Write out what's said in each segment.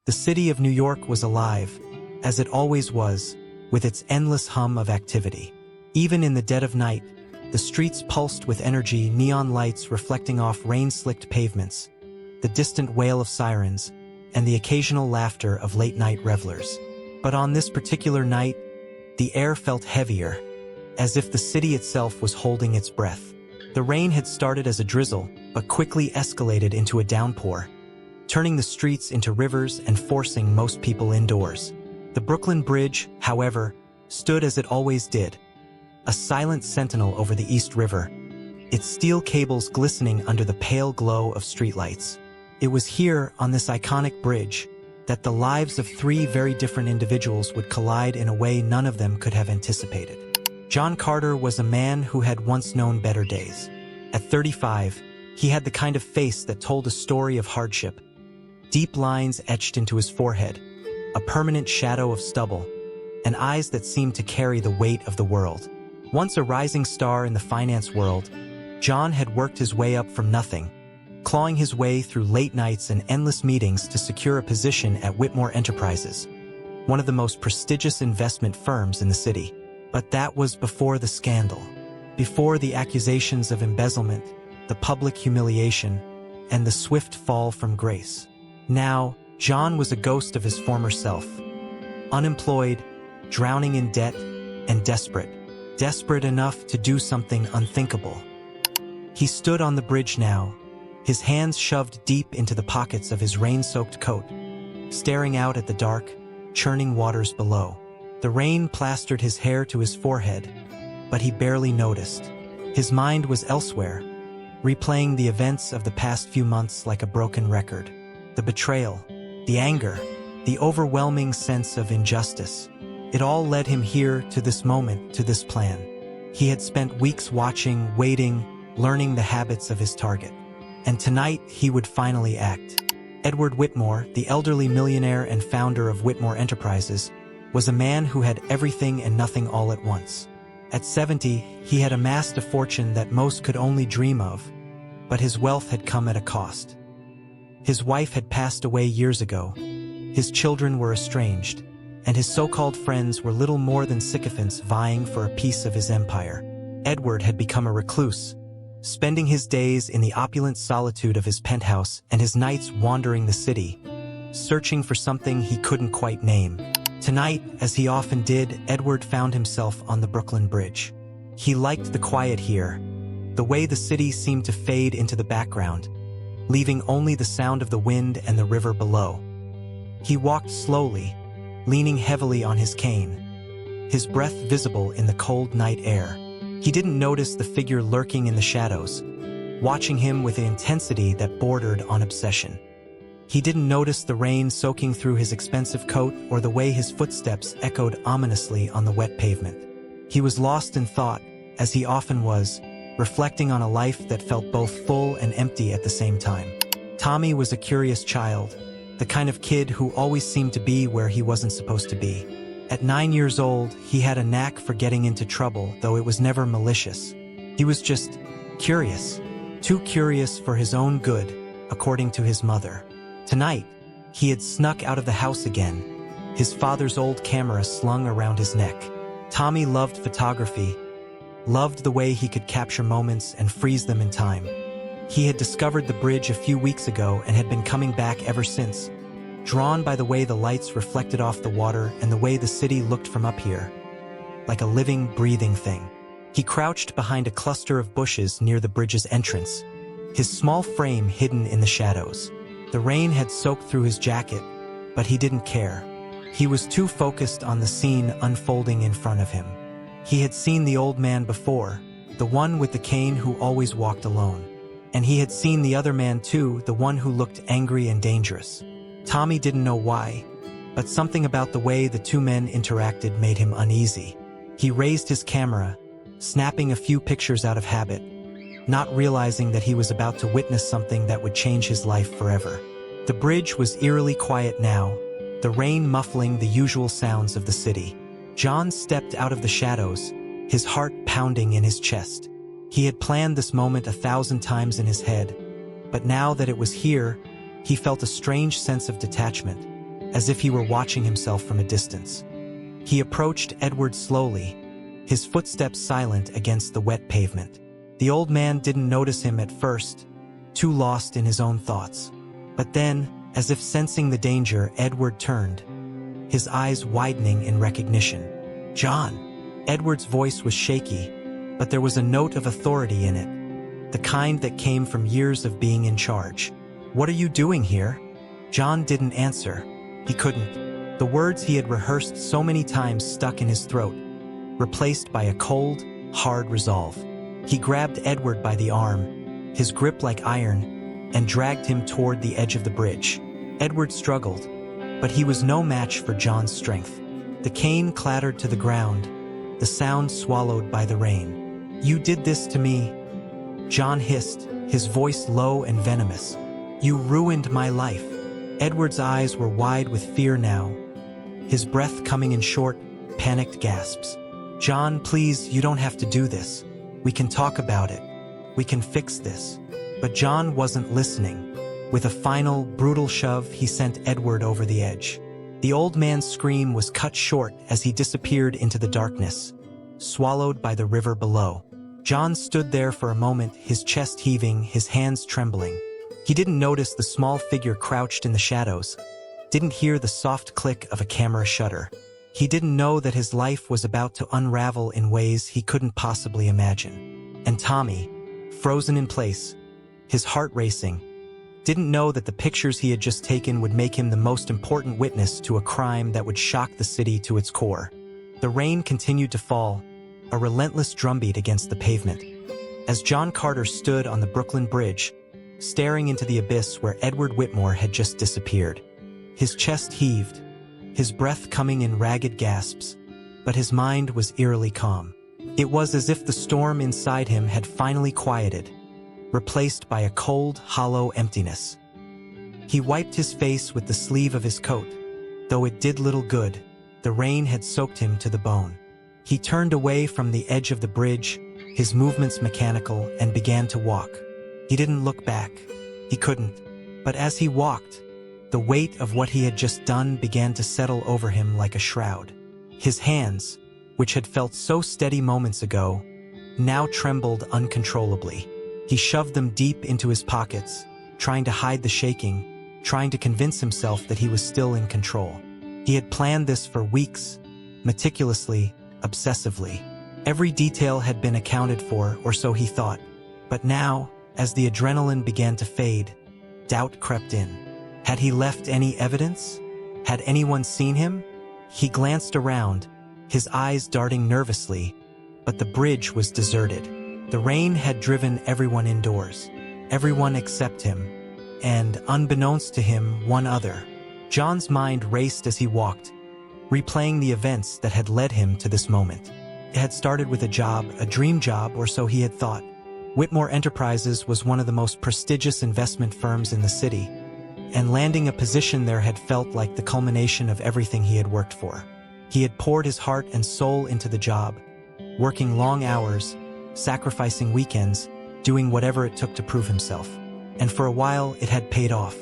The city of New York was alive, as it always was, with its endless hum of activity. Even in the dead of night, the streets pulsed with energy, neon lights reflecting off rain-slicked pavements, the distant wail of sirens, and the occasional laughter of late-night revelers. But on this particular night, the air felt heavier, as if the city itself was holding its breath. The rain had started as a drizzle, but quickly escalated into a downpour, turning the streets into rivers and forcing most people indoors. The Brooklyn Bridge, however, stood as it always did, a silent sentinel over the East River, its steel cables glistening under the pale glow of streetlights. It was here, on this iconic bridge, that the lives of three very different individuals would collide in a way none of them could have anticipated. John Carter was a man who had once known better days. At 35, he had the kind of face that told a story of hardship, deep lines etched into his forehead, a permanent shadow of stubble, and eyes that seemed to carry the weight of the world. Once a rising star in the finance world, John had worked his way up from nothing, clawing his way through late nights and endless meetings to secure a position at Whitmore Enterprises, one of the most prestigious investment firms in the city. But that was before the scandal, before the accusations of embezzlement, the public humiliation, and the swift fall from grace. Now, John was a ghost of his former self, unemployed, drowning in debt, and desperate enough to do something unthinkable. He stood on the bridge now, his hands shoved deep into the pockets of his rain-soaked coat, staring out at the dark, churning waters below. The rain plastered his hair to his forehead, but he barely noticed. His mind was elsewhere, replaying the events of the past few months like a broken record. The betrayal, the anger, the overwhelming sense of injustice. It all led him here, to this moment, to this plan. He had spent weeks watching, waiting, learning the habits of his target. And tonight, he would finally act. Edward Whitmore, the elderly millionaire and founder of Whitmore Enterprises, was a man who had everything and nothing all at once. At 70, he had amassed a fortune that most could only dream of, but his wealth had come at a cost. His wife had passed away years ago, his children were estranged, and his so-called friends were little more than sycophants vying for a piece of his empire. Edward had become a recluse, spending his days in the opulent solitude of his penthouse and his nights wandering the city, searching for something he couldn't quite name. Tonight, as he often did, Edward found himself on the Brooklyn Bridge. He liked the quiet here, the way the city seemed to fade into the background, leaving only the sound of the wind and the river below. He walked slowly, leaning heavily on his cane, his breath visible in the cold night air. He didn't notice the figure lurking in the shadows, watching him with an intensity that bordered on obsession. He didn't notice the rain soaking through his expensive coat or the way his footsteps echoed ominously on the wet pavement. He was lost in thought, as he often was, reflecting on a life that felt both full and empty at the same time. Tommy was a curious child, the kind of kid who always seemed to be where he wasn't supposed to be. At 9 years old, he had a knack for getting into trouble, though it was never malicious. He was just curious, too curious for his own good, according to his mother. Tonight, he had snuck out of the house again, his father's old camera slung around his neck. Tommy loved photography, loved the way he could capture moments and freeze them in time. He had discovered the bridge a few weeks ago and had been coming back ever since, drawn by the way the lights reflected off the water and the way the city looked from up here, like a living, breathing thing. He crouched behind a cluster of bushes near the bridge's entrance, his small frame hidden in the shadows. The rain had soaked through his jacket, but he didn't care. He was too focused on the scene unfolding in front of him. He had seen the old man before, the one with the cane who always walked alone. And he had seen the other man too, the one who looked angry and dangerous. Tommy didn't know why, but something about the way the two men interacted made him uneasy. He raised his camera, snapping a few pictures out of habit, not realizing that he was about to witness something that would change his life forever. The bridge was eerily quiet now, the rain muffling the usual sounds of the city. John stepped out of the shadows, his heart pounding in his chest. He had planned this moment 1,000 times in his head, but now that it was here, he felt a strange sense of detachment, as if he were watching himself from a distance. He approached Edward slowly, his footsteps silent against the wet pavement. The old man didn't notice him at first, too lost in his own thoughts. But then, as if sensing the danger, Edward turned, his eyes widening in recognition. "John!" Edward's voice was shaky, but there was a note of authority in it, the kind that came from years of being in charge. "What are you doing here?" John didn't answer. He couldn't. The words he had rehearsed so many times stuck in his throat, replaced by a cold, hard resolve. He grabbed Edward by the arm, his grip like iron, and dragged him toward the edge of the bridge. Edward struggled, but he was no match for John's strength. The cane clattered to the ground, the sound swallowed by the rain. "You did this to me," John hissed, his voice low and venomous. "You ruined my life." Edward's eyes were wide with fear now, his breath coming in short, panicked gasps. "John, please, you don't have to do this. We can talk about it. We can fix this." But John wasn't listening. With a final, brutal shove, he sent Edward over the edge. The old man's scream was cut short as he disappeared into the darkness, swallowed by the river below. John stood there for a moment, his chest heaving, his hands trembling. He didn't notice the small figure crouched in the shadows, didn't hear the soft click of a camera shutter. He didn't know that his life was about to unravel in ways he couldn't possibly imagine. And Tommy, frozen in place, his heart racing, didn't know that the pictures he had just taken would make him the most important witness to a crime that would shock the city to its core. The rain continued to fall, a relentless drumbeat against the pavement. As John Carter stood on the Brooklyn Bridge, staring into the abyss where Edward Whitmore had just disappeared, his chest heaved, his breath coming in ragged gasps, but his mind was eerily calm. It was as if the storm inside him had finally quieted, replaced by a cold, hollow emptiness. He wiped his face with the sleeve of his coat. Though it did little good, the rain had soaked him to the bone. He turned away from the edge of the bridge, his movements mechanical, and began to walk. He didn't look back. He couldn't. But as he walked, the weight of what he had just done began to settle over him like a shroud. His hands, which had felt so steady moments ago, now trembled uncontrollably. He shoved them deep into his pockets, trying to hide the shaking, trying to convince himself that he was still in control. He had planned this for weeks, meticulously, obsessively. Every detail had been accounted for, or so he thought. But now, as the adrenaline began to fade, doubt crept in. Had he left any evidence? Had anyone seen him? He glanced around, his eyes darting nervously, but the bridge was deserted. The rain had driven everyone indoors, everyone except him, and, unbeknownst to him, one other. John's mind raced as he walked, replaying the events that had led him to this moment. It had started with a job, a dream job, or so he had thought. Whitmore Enterprises was one of the most prestigious investment firms in the city, and landing a position there had felt like the culmination of everything he had worked for. He had poured his heart and soul into the job, working long hours, sacrificing weekends, doing whatever it took to prove himself. And for a while, it had paid off.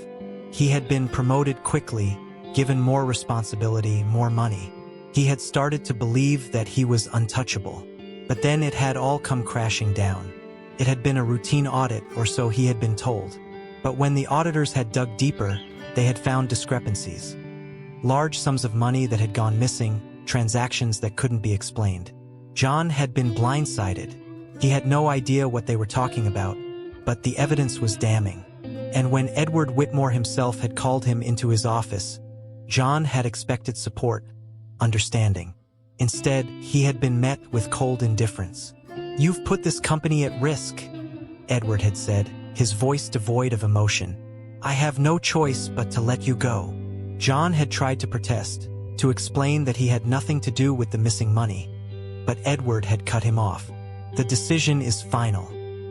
He had been promoted quickly, given more responsibility, more money. He had started to believe that he was untouchable. But then it had all come crashing down. It had been a routine audit, or so he had been told. But when the auditors had dug deeper, they had found discrepancies. Large sums of money that had gone missing, transactions that couldn't be explained. John had been blindsided. He had no idea what they were talking about, but the evidence was damning. And when Edward Whitmore himself had called him into his office, John had expected support, understanding. Instead, he had been met with cold indifference. "You've put this company at risk," Edward had said, his voice devoid of emotion. "I have no choice but to let you go." John had tried to protest, to explain that he had nothing to do with the missing money, but Edward had cut him off. "The decision is final.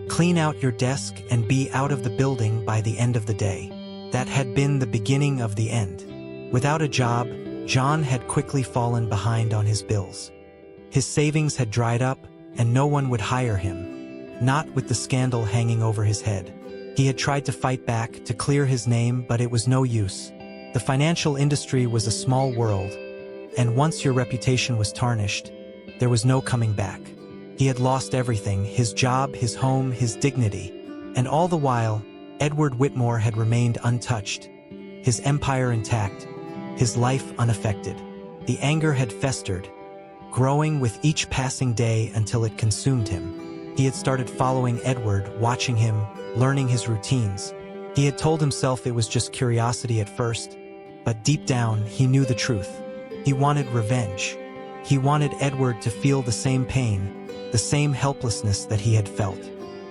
Clean out your desk and be out of the building by the end of the day." That had been the beginning of the end. Without a job, John had quickly fallen behind on his bills. His savings had dried up, and no one would hire him, not with the scandal hanging over his head. He had tried to fight back, to clear his name, but it was no use. The financial industry was a small world, and once your reputation was tarnished, there was no coming back. He had lost everything, his job, his home, his dignity. And all the while, Edward Whitmore had remained untouched, his empire intact, his life unaffected. The anger had festered, growing with each passing day until it consumed him. He had started following Edward, watching him, learning his routines. He had told himself it was just curiosity at first, but deep down he knew the truth. He wanted revenge. He wanted Edward to feel the same pain, the same helplessness that he had felt.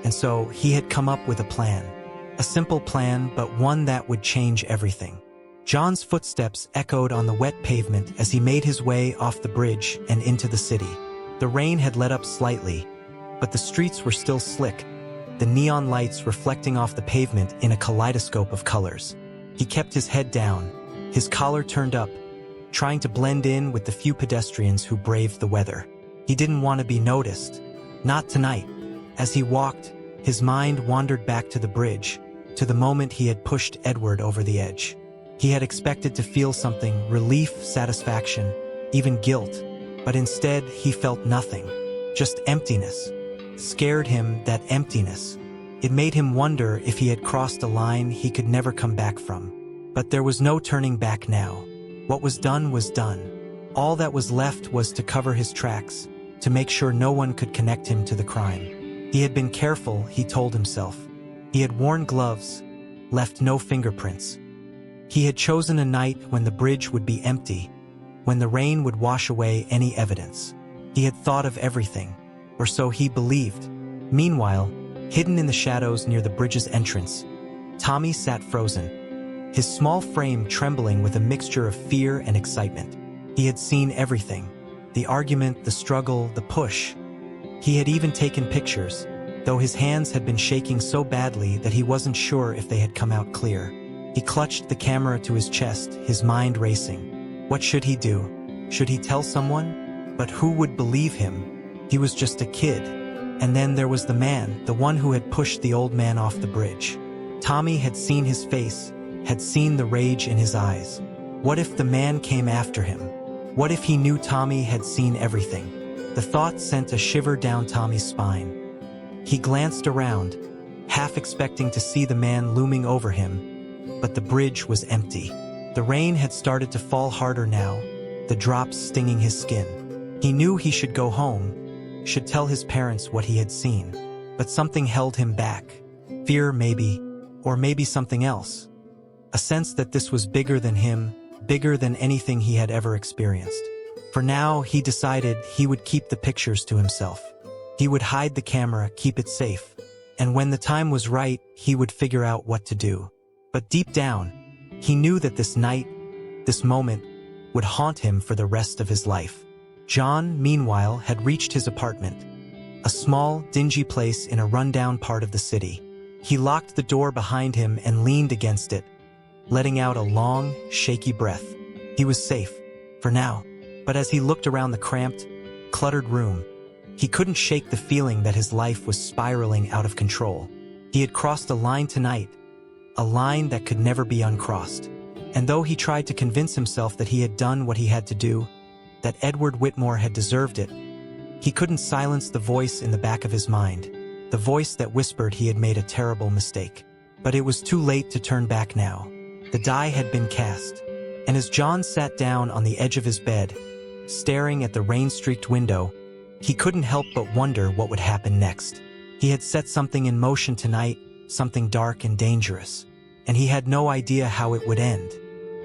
And so he had come up with a plan. A simple plan, but one that would change everything. John's footsteps echoed on the wet pavement as he made his way off the bridge and into the city. The rain had let up slightly, but the streets were still slick, the neon lights reflecting off the pavement in a kaleidoscope of colors. He kept his head down, his collar turned up, trying to blend in with the few pedestrians who braved the weather. He didn't want to be noticed. Not tonight. As he walked, his mind wandered back to the bridge, to the moment he had pushed Edward over the edge. He had expected to feel something, relief, satisfaction, even guilt, but instead he felt nothing, just emptiness. Scared him, that emptiness. It made him wonder if he had crossed a line he could never come back from. But there was no turning back now. What was done was done. All that was left was to cover his tracks, to make sure no one could connect him to the crime. He had been careful, he told himself. He had worn gloves, left no fingerprints. He had chosen a night when the bridge would be empty, when the rain would wash away any evidence. He had thought of everything, or so he believed. Meanwhile, hidden in the shadows near the bridge's entrance, Tommy sat frozen, his small frame trembling with a mixture of fear and excitement. He had seen everything, the argument, the struggle, the push. He had even taken pictures, though his hands had been shaking so badly that he wasn't sure if they had come out clear. He clutched the camera to his chest, his mind racing. What should he do? Should he tell someone? But who would believe him? He was just a kid. And then there was the man, the one who had pushed the old man off the bridge. Tommy had seen his face, had seen the rage in his eyes. What if the man came after him? What if he knew Tommy had seen everything? The thought sent a shiver down Tommy's spine. He glanced around, half expecting to see the man looming over him, but the bridge was empty. The rain had started to fall harder now, the drops stinging his skin. He knew he should go home, should tell his parents what he had seen, but something held him back. Fear maybe, or maybe something else. A sense that this was bigger than him, bigger than anything he had ever experienced. For now, he decided he would keep the pictures to himself. He would hide the camera, keep it safe, and when the time was right, he would figure out what to do. But deep down, he knew that this night, this moment, would haunt him for the rest of his life. John, meanwhile, had reached his apartment, a small, dingy place in a rundown part of the city. He locked the door behind him and leaned against it, letting out a long, shaky breath. He was safe, for now. But as he looked around the cramped, cluttered room, he couldn't shake the feeling that his life was spiraling out of control. He had crossed a line tonight, a line that could never be uncrossed. And though he tried to convince himself that he had done what he had to do, that Edward Whitmore had deserved it, he couldn't silence the voice in the back of his mind, the voice that whispered he had made a terrible mistake. But it was too late to turn back now. The die had been cast, and as John sat down on the edge of his bed, staring at the rain-streaked window, he couldn't help but wonder what would happen next. He had set something in motion tonight, something dark and dangerous, and he had no idea how it would end.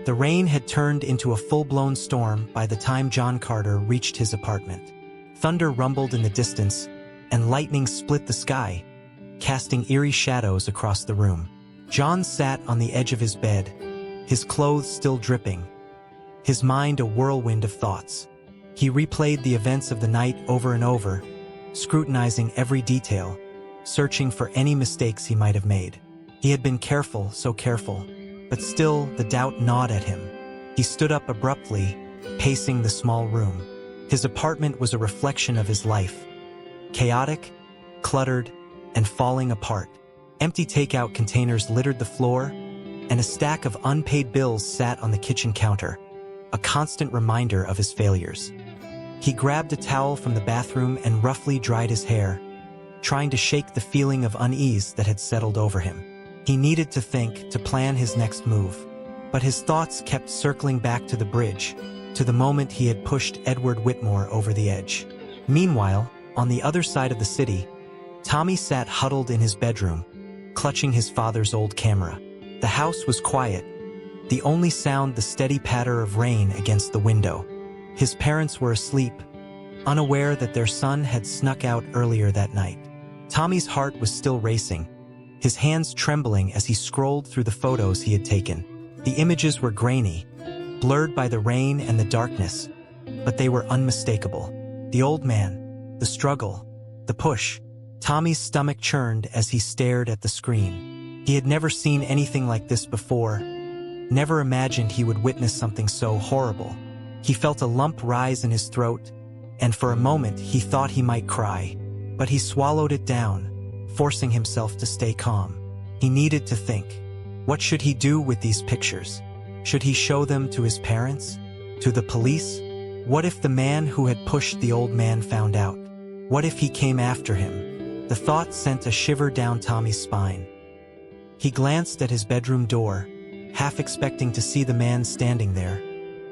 The rain had turned into a full-blown storm by the time John Carter reached his apartment. Thunder rumbled in the distance, and lightning split the sky, casting eerie shadows across the room. John sat on the edge of his bed, his clothes still dripping, his mind a whirlwind of thoughts. He replayed the events of the night over and over, scrutinizing every detail, searching for any mistakes he might have made. He had been careful, so careful, but still the doubt gnawed at him. He stood up abruptly, pacing the small room. His apartment was a reflection of his life. Chaotic, cluttered, and falling apart. Empty takeout containers littered the floor, and a stack of unpaid bills sat on the kitchen counter, a constant reminder of his failures. He grabbed a towel from the bathroom and roughly dried his hair, trying to shake the feeling of unease that had settled over him. He needed to think, to plan his next move. But his thoughts kept circling back to the bridge, to the moment he had pushed Edward Whitmore over the edge. Meanwhile, on the other side of the city, Tommy sat huddled in his bedroom, clutching his father's old camera. The house was quiet, the only sound the steady patter of rain against the window. His parents were asleep, unaware that their son had snuck out earlier that night. Tommy's heart was still racing, his hands trembling as he scrolled through the photos he had taken. The images were grainy, blurred by the rain and the darkness, but they were unmistakable. The old man, the struggle, the push. Tommy's stomach churned as he stared at the screen. He had never seen anything like this before, never imagined he would witness something so horrible. He felt a lump rise in his throat, and for a moment he thought he might cry, but he swallowed it down, forcing himself to stay calm. He needed to think. What should he do with these pictures? Should he show them to his parents? To the police? What if the man who had pushed the old man found out? What if he came after him? The thought sent a shiver down Tommy's spine. He glanced at his bedroom door, half expecting to see the man standing there,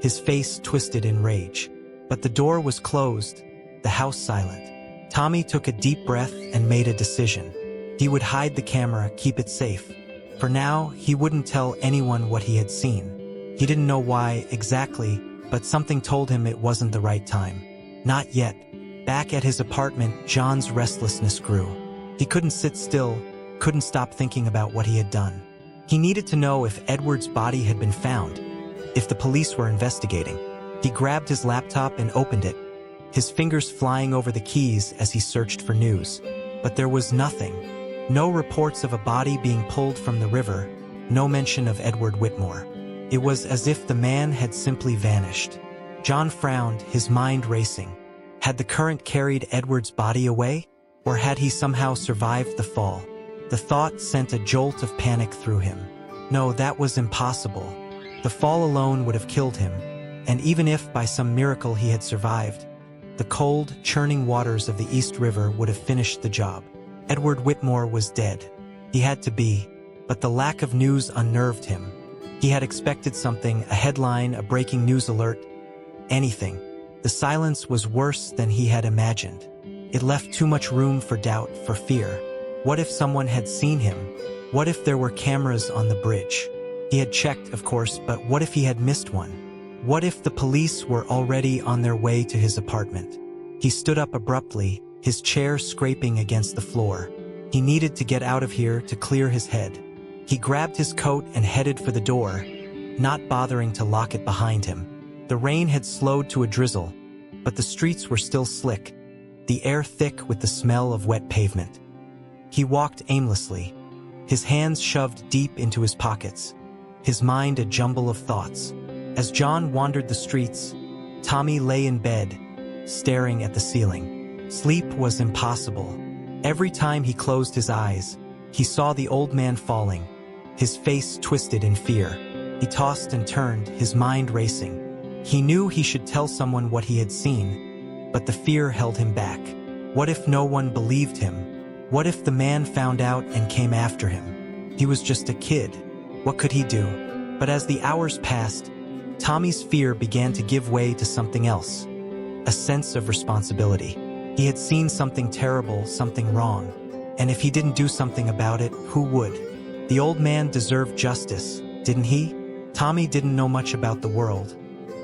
his face twisted in rage. But the door was closed, the house silent. Tommy took a deep breath and made a decision. He would hide the camera, keep it safe. For now, he wouldn't tell anyone what he had seen. He didn't know why exactly, but something told him it wasn't the right time. Not yet. Back at his apartment, John's restlessness grew. He couldn't sit still, couldn't stop thinking about what he had done. He needed to know if Edward's body had been found, if the police were investigating. He grabbed his laptop and opened it, his fingers flying over the keys as he searched for news. But there was nothing. No reports of a body being pulled from the river, no mention of Edward Whitmore. It was as if the man had simply vanished. John frowned, his mind racing. Had the current carried Edward's body away, or had he somehow survived the fall? The thought sent a jolt of panic through him. No, that was impossible. The fall alone would have killed him, and even if by some miracle he had survived, the cold, churning waters of the East River would have finished the job. Edward Whitmore was dead. He had to be, but the lack of news unnerved him. He had expected something, a headline, a breaking news alert, anything. The silence was worse than he had imagined. It left too much room for doubt, for fear. What if someone had seen him? What if there were cameras on the bridge? He had checked, of course, but what if he had missed one? What if the police were already on their way to his apartment? He stood up abruptly, his chair scraping against the floor. He needed to get out of here, to clear his head. He grabbed his coat and headed for the door, not bothering to lock it behind him. The rain had slowed to a drizzle, but the streets were still slick, the air thick with the smell of wet pavement. He walked aimlessly, his hands shoved deep into his pockets, his mind a jumble of thoughts. As John wandered the streets, Tommy lay in bed, staring at the ceiling. Sleep was impossible. Every time he closed his eyes, he saw the old man falling, his face twisted in fear. He tossed and turned, his mind racing. He knew he should tell someone what he had seen, but the fear held him back. What if no one believed him? What if the man found out and came after him? He was just a kid. What could he do? But as the hours passed, Tommy's fear began to give way to something else, a sense of responsibility. He had seen something terrible, something wrong, and if he didn't do something about it, who would? The old man deserved justice, didn't he? Tommy didn't know much about the world,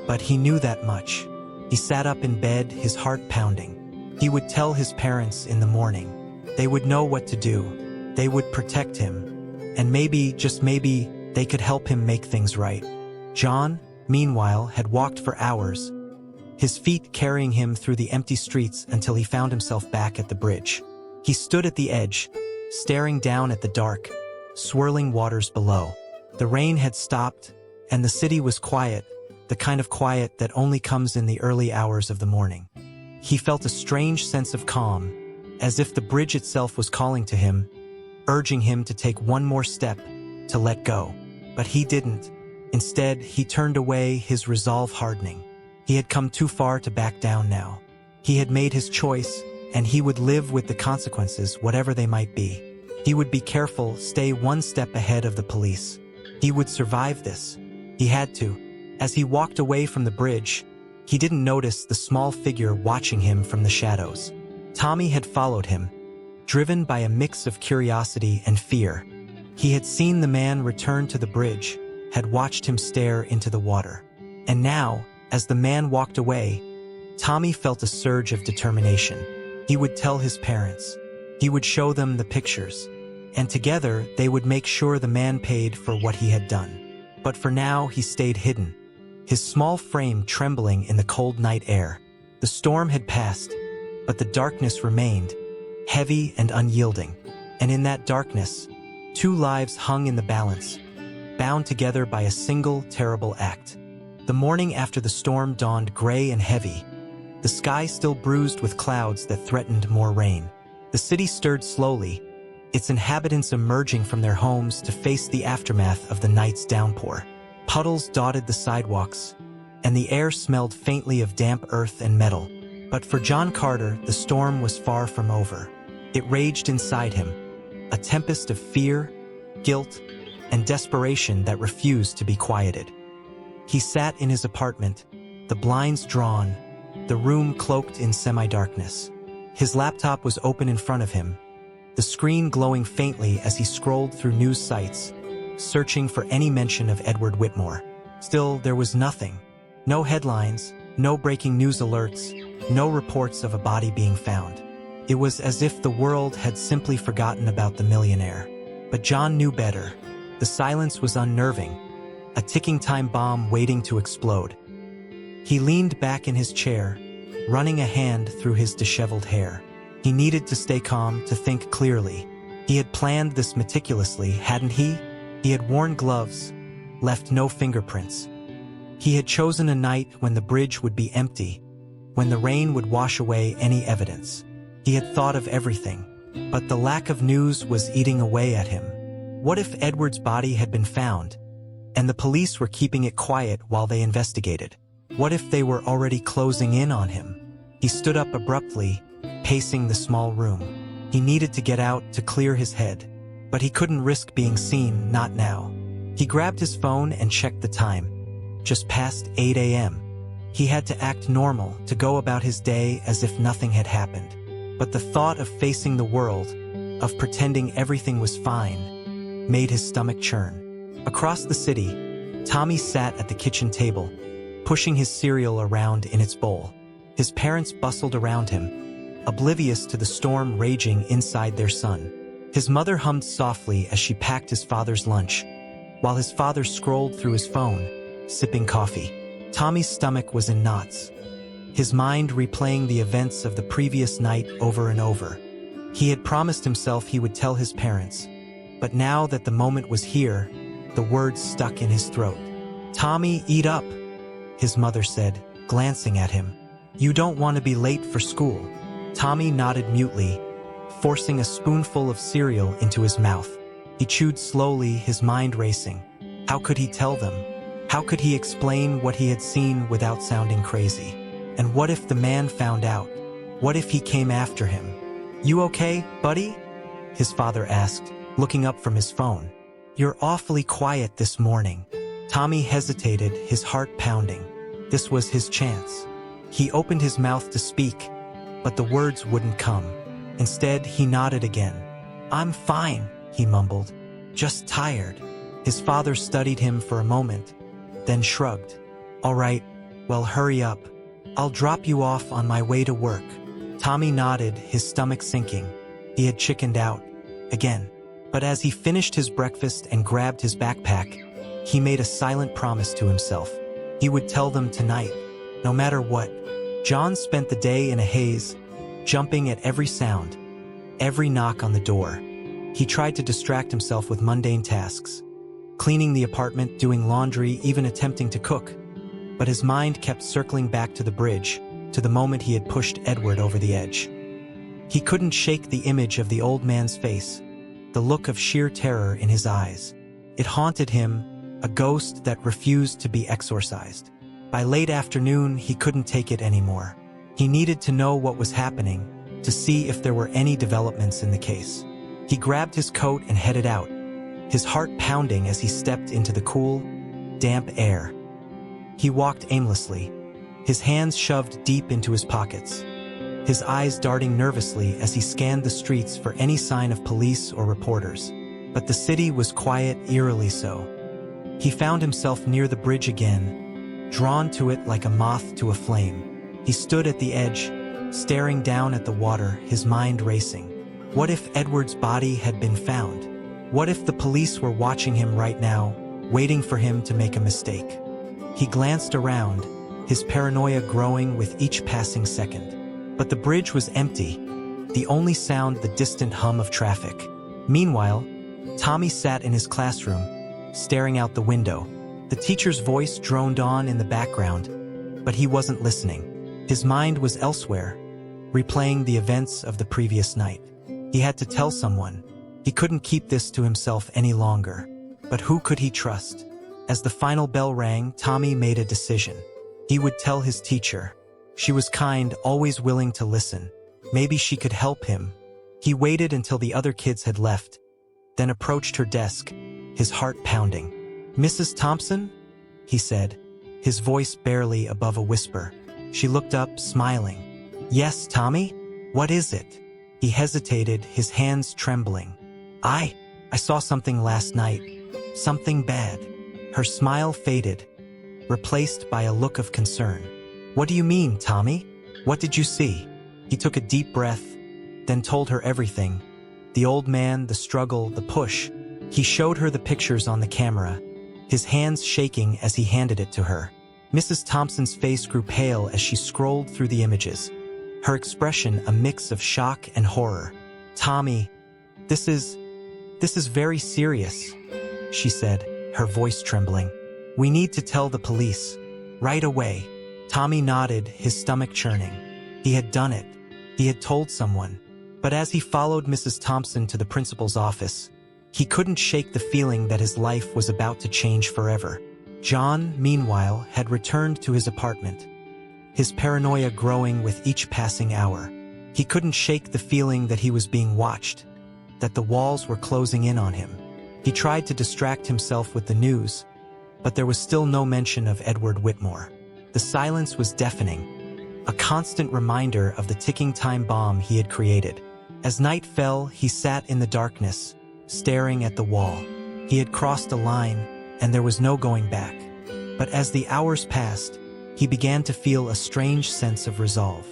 but he knew that much. He sat up in bed, his heart pounding. He would tell his parents in the morning. They would know what to do. They would protect him. And maybe, just maybe, they could help him make things right. John, meanwhile, had walked for hours, his feet carrying him through the empty streets until he found himself back at the bridge. He stood at the edge, staring down at the dark, swirling waters below. The rain had stopped, and the city was quiet, the kind of quiet that only comes in the early hours of the morning. He felt a strange sense of calm, as if the bridge itself was calling to him, urging him to take one more step, to let go. But he didn't. Instead, he turned away, his resolve hardening. He had come too far to back down now. He had made his choice, and he would live with the consequences, whatever they might be. He would be careful, stay one step ahead of the police. He would survive this. He had to. As he walked away from the bridge, he didn't notice the small figure watching him from the shadows. Tommy had followed him, driven by a mix of curiosity and fear. He had seen the man return to the bridge, had watched him stare into the water. And now, as the man walked away, Tommy felt a surge of determination. He would tell his parents. He would show them the pictures. And together, they would make sure the man paid for what he had done. But for now, he stayed hidden, his small frame trembling in the cold night air. The storm had passed, but the darkness remained, heavy and unyielding. And in that darkness, two lives hung in the balance, bound together by a single terrible act. The morning after the storm dawned gray and heavy, the sky still bruised with clouds that threatened more rain. The city stirred slowly, its inhabitants emerging from their homes to face the aftermath of the night's downpour. Puddles dotted the sidewalks, and the air smelled faintly of damp earth and metal. But for John Carter, the storm was far from over. It raged inside him, a tempest of fear, guilt, and desperation that refused to be quieted. He sat in his apartment, the blinds drawn, the room cloaked in semi-darkness. His laptop was open in front of him, the screen glowing faintly as he scrolled through news sites, searching for any mention of Edward Whitmore. Still, there was nothing. No headlines, no breaking news alerts, no reports of a body being found. It was as if the world had simply forgotten about the millionaire. But John knew better. The silence was unnerving, a ticking time bomb waiting to explode. He leaned back in his chair, running a hand through his disheveled hair. He needed to stay calm, to think clearly. He had planned this meticulously, hadn't he? He had worn gloves, left no fingerprints. He had chosen a night when the bridge would be empty, when the rain would wash away any evidence. He had thought of everything, but the lack of news was eating away at him. What if Edward's body had been found, and the police were keeping it quiet while they investigated? What if they were already closing in on him? He stood up abruptly, pacing the small room. He needed to get out to clear his head, but he couldn't risk being seen, not now. He grabbed his phone and checked the time. Just past 8 a.m. He had to act normal, to go about his day as if nothing had happened. But the thought of facing the world, of pretending everything was fine, made his stomach churn. Across the city, Tommy sat at the kitchen table, pushing his cereal around in its bowl. His parents bustled around him, oblivious to the storm raging inside their son. His mother hummed softly as she packed his father's lunch, while his father scrolled through his phone, sipping coffee. Tommy's stomach was in knots, his mind replaying the events of the previous night over and over. He had promised himself he would tell his parents, but now that the moment was here, the words stuck in his throat. "Tommy, eat up," his mother said, glancing at him. "You don't want to be late for school." Tommy nodded mutely, forcing a spoonful of cereal into his mouth. He chewed slowly, his mind racing. How could he tell them? How could he explain what he had seen without sounding crazy? And what if the man found out? What if he came after him? "You okay, buddy?" his father asked, looking up from his phone. "You're awfully quiet this morning." Tommy hesitated, his heart pounding. This was his chance. He opened his mouth to speak, but the words wouldn't come. Instead, he nodded again. "I'm fine," he mumbled. "Just tired." His father studied him for a moment, then shrugged. "All right, well, hurry up. I'll drop you off on my way to work." Tommy nodded, his stomach sinking. He had chickened out, again. But as he finished his breakfast and grabbed his backpack, he made a silent promise to himself. He would tell them tonight, no matter what. John spent the day in a haze, jumping at every sound, every knock on the door. He tried to distract himself with mundane tasks, cleaning the apartment, doing laundry, even attempting to cook. But his mind kept circling back to the bridge, to the moment he had pushed Edward over the edge. He couldn't shake the image of the old man's face, the look of sheer terror in his eyes. It haunted him, a ghost that refused to be exorcised. By late afternoon, he couldn't take it anymore. He needed to know what was happening, to see if there were any developments in the case. He grabbed his coat and headed out, his heart pounding as he stepped into the cool, damp air. He walked aimlessly, his hands shoved deep into his pockets, his eyes darting nervously as he scanned the streets for any sign of police or reporters. But the city was quiet, eerily so. He found himself near the bridge again, drawn to it like a moth to a flame. He stood at the edge, staring down at the water, his mind racing. What if Edward's body had been found? What if the police were watching him right now, waiting for him to make a mistake? He glanced around, his paranoia growing with each passing second. But the bridge was empty, the only sound the distant hum of traffic. Meanwhile, Tommy sat in his classroom, staring out the window. The teacher's voice droned on in the background, but he wasn't listening. His mind was elsewhere, replaying the events of the previous night. He had to tell someone. He couldn't keep this to himself any longer. But who could he trust? As the final bell rang, Tommy made a decision. He would tell his teacher. She was kind, always willing to listen. Maybe she could help him. He waited until the other kids had left, then approached her desk, his heart pounding. "Mrs. Thompson?" he said, his voice barely above a whisper. She looked up, smiling. "Yes, Tommy? What is it?" He hesitated, his hands trembling. I saw something last night. Something bad." Her smile faded, replaced by a look of concern. "What do you mean, Tommy? What did you see?" He took a deep breath, then told her everything. The old man, the struggle, the push. He showed her the pictures on the camera, his hands shaking as he handed it to her. Mrs. Thompson's face grew pale as she scrolled through the images, her expression a mix of shock and horror. "Tommy, this is very serious," she said, her voice trembling. "We need to tell the police. Right away." Tommy nodded, his stomach churning. He had done it. He had told someone. But as he followed Mrs. Thompson to the principal's office, he couldn't shake the feeling that his life was about to change forever. John, meanwhile, had returned to his apartment, his paranoia growing with each passing hour. He couldn't shake the feeling that he was being watched, that the walls were closing in on him. He tried to distract himself with the news, but there was still no mention of Edward Whitmore. The silence was deafening, a constant reminder of the ticking time bomb he had created. As night fell, he sat in the darkness, staring at the wall. He had crossed a line, and there was no going back. But as the hours passed, he began to feel a strange sense of resolve.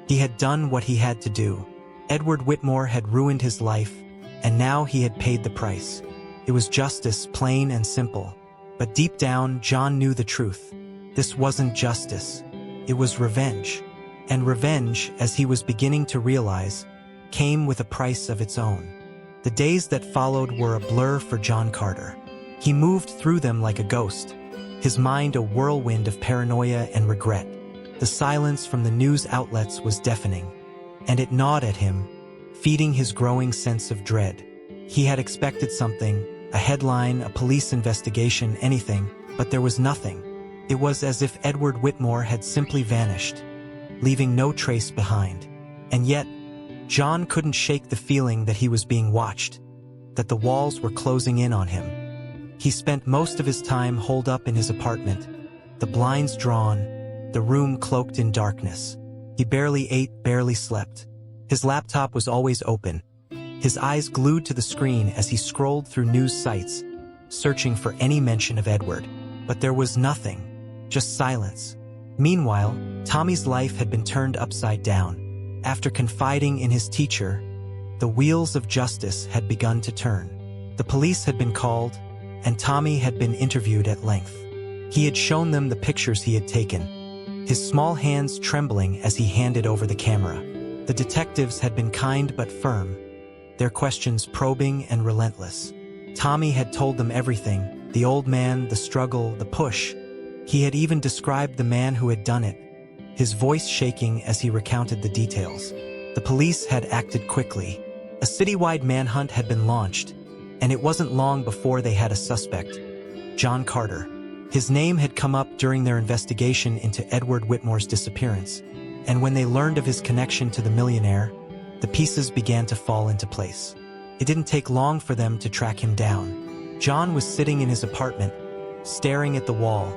He had done what he had to do. Edward Whitmore had ruined his life, and now he had paid the price. It was justice, plain and simple. But deep down, John knew the truth. This wasn't justice. It was revenge. And revenge, as he was beginning to realize, came with a price of its own. The days that followed were a blur for John Carter. He moved through them like a ghost, his mind a whirlwind of paranoia and regret. The silence from the news outlets was deafening, and it gnawed at him, feeding his growing sense of dread. He had expected something, a headline, a police investigation, anything, but there was nothing. It was as if Edward Whitmore had simply vanished, leaving no trace behind. And yet, John couldn't shake the feeling that he was being watched, that the walls were closing in on him. He spent most of his time holed up in his apartment, the blinds drawn, the room cloaked in darkness. He barely ate, barely slept. His laptop was always open, his eyes glued to the screen as he scrolled through news sites, searching for any mention of Edward. But there was nothing, just silence. Meanwhile, Tommy's life had been turned upside down. After confiding in his teacher, the wheels of justice had begun to turn. The police had been called, and Tommy had been interviewed at length. He had shown them the pictures he had taken, his small hands trembling as he handed over the camera. The detectives had been kind but firm, their questions probing and relentless. Tommy had told them everything, the old man, the struggle, the push. He had even described the man who had done it, his voice shaking as he recounted the details. The police had acted quickly. A citywide manhunt had been launched, and it wasn't long before they had a suspect. John Carter. His name had come up during their investigation into Edward Whitmore's disappearance, and when they learned of his connection to the Millionaire, the pieces began to fall into place. It didn't take long for them to track him down. John was sitting in his apartment, staring at the wall,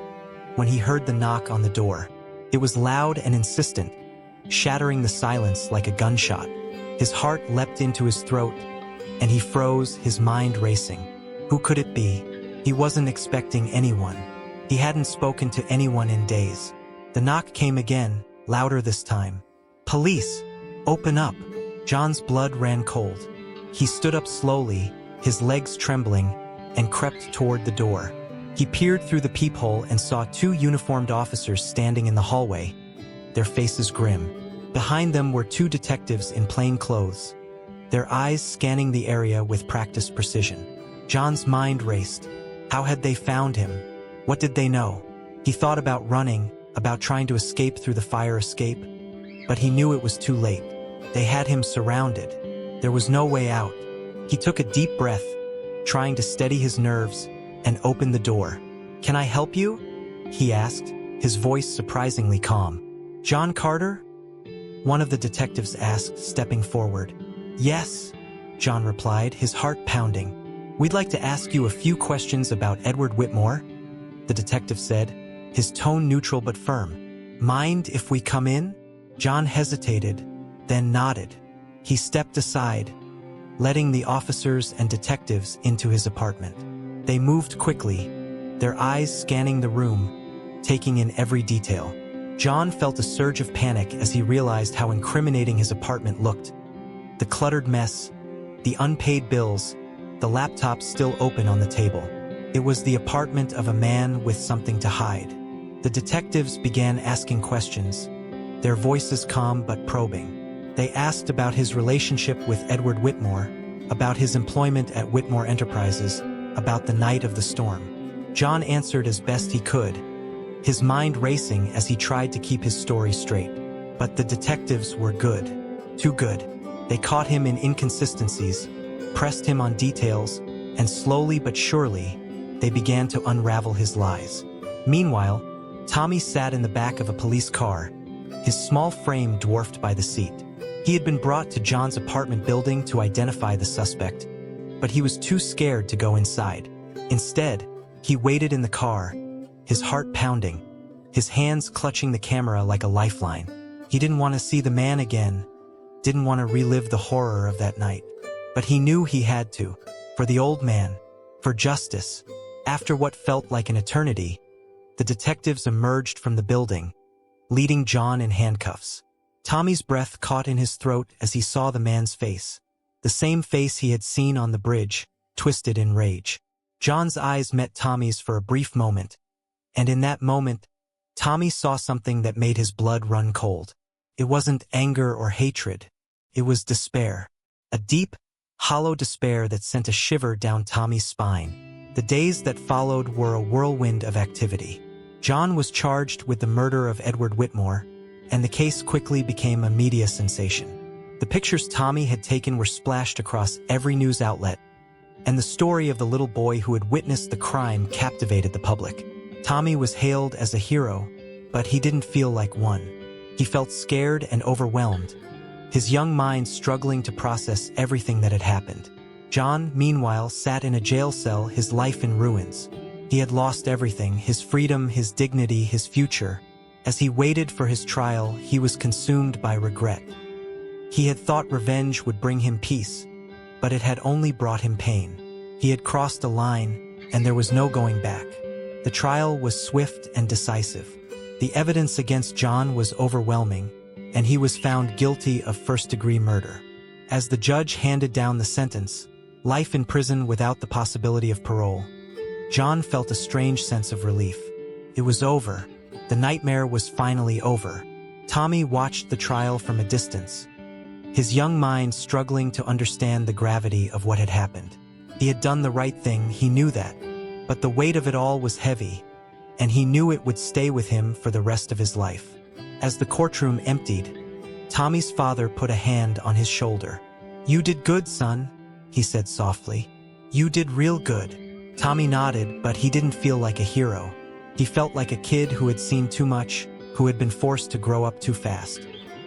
when he heard the knock on the door. It was loud and insistent, shattering the silence like a gunshot. His heart leapt into his throat, and he froze, his mind racing. Who could it be? He wasn't expecting anyone. He hadn't spoken to anyone in days. The knock came again, louder this time. "Police! Open up!" John's blood ran cold. He stood up slowly, his legs trembling, and crept toward the door. He peered through the peephole and saw two uniformed officers standing in the hallway, their faces grim. Behind them were two detectives in plain clothes, their eyes scanning the area with practiced precision. John's mind raced. How had they found him? What did they know? He thought about running, about trying to escape through the fire escape, but he knew it was too late. They had him surrounded. There was no way out. He took a deep breath, trying to steady his nerves, and opened the door. "Can I help you?" he asked, his voice surprisingly calm. "John Carter?" one of the detectives asked, stepping forward. "Yes," John replied, his heart pounding. "We'd like to ask you a few questions about Edward Whitmore," the detective said, his tone neutral but firm. "Mind if we come in?" John hesitated, then nodded. He stepped aside, letting the officers and detectives into his apartment. They moved quickly, their eyes scanning the room, taking in every detail. John felt a surge of panic as he realized how incriminating his apartment looked. The cluttered mess, the unpaid bills, the laptop still open on the table. It was the apartment of a man with something to hide. The detectives began asking questions, their voices calm but probing. They asked about his relationship with Edward Whitmore, about his employment at Whitmore Enterprises, about the night of the storm. John answered as best he could, his mind racing as he tried to keep his story straight. But the detectives were good. Too good. They caught him in inconsistencies, pressed him on details, and slowly but surely, they began to unravel his lies. Meanwhile, Tommy sat in the back of a police car, his small frame dwarfed by the seat. He had been brought to John's apartment building to identify the suspect, but he was too scared to go inside. Instead, he waited in the car, his heart pounding, his hands clutching the camera like a lifeline. He didn't want to see the man again, didn't want to relive the horror of that night. But he knew he had to, for the old man, for justice. After what felt like an eternity, the detectives emerged from the building, leading John in handcuffs. Tommy's breath caught in his throat as he saw the man's face, the same face he had seen on the bridge, twisted in rage. John's eyes met Tommy's for a brief moment, and in that moment, Tommy saw something that made his blood run cold. It wasn't anger or hatred, it was despair. A deep, hollow despair that sent a shiver down Tommy's spine. The days that followed were a whirlwind of activity. John was charged with the murder of Edward Whitmore, and the case quickly became a media sensation. The pictures Tommy had taken were splashed across every news outlet, and the story of the little boy who had witnessed the crime captivated the public. Tommy was hailed as a hero, but he didn't feel like one. He felt scared and overwhelmed, his young mind struggling to process everything that had happened. John, meanwhile, sat in a jail cell, his life in ruins. He had lost everything, his freedom, his dignity, his future. As he waited for his trial, he was consumed by regret. He had thought revenge would bring him peace, but it had only brought him pain. He had crossed a line, and there was no going back. The trial was swift and decisive. The evidence against John was overwhelming, and he was found guilty of first-degree murder. As the judge handed down the sentence, life in prison without the possibility of parole, John felt a strange sense of relief. It was over. The nightmare was finally over. Tommy watched the trial from a distance, his young mind struggling to understand the gravity of what had happened. He had done the right thing, he knew that, but the weight of it all was heavy, and he knew it would stay with him for the rest of his life. As the courtroom emptied, Tommy's father put a hand on his shoulder. "You did good, son," he said softly. "You did real good." Tommy nodded, but he didn't feel like a hero. He felt like a kid who had seen too much, who had been forced to grow up too fast.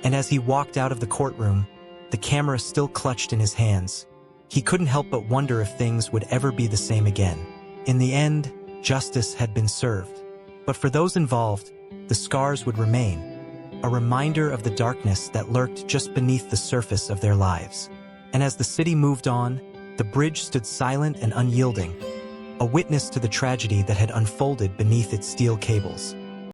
And as he walked out of the courtroom, the camera still clutched in his hands. He couldn't help but wonder if things would ever be the same again. In the end, justice had been served. But for those involved, the scars would remain, a reminder of the darkness that lurked just beneath the surface of their lives. And as the city moved on, the bridge stood silent and unyielding, a witness to the tragedy that had unfolded beneath its steel cables.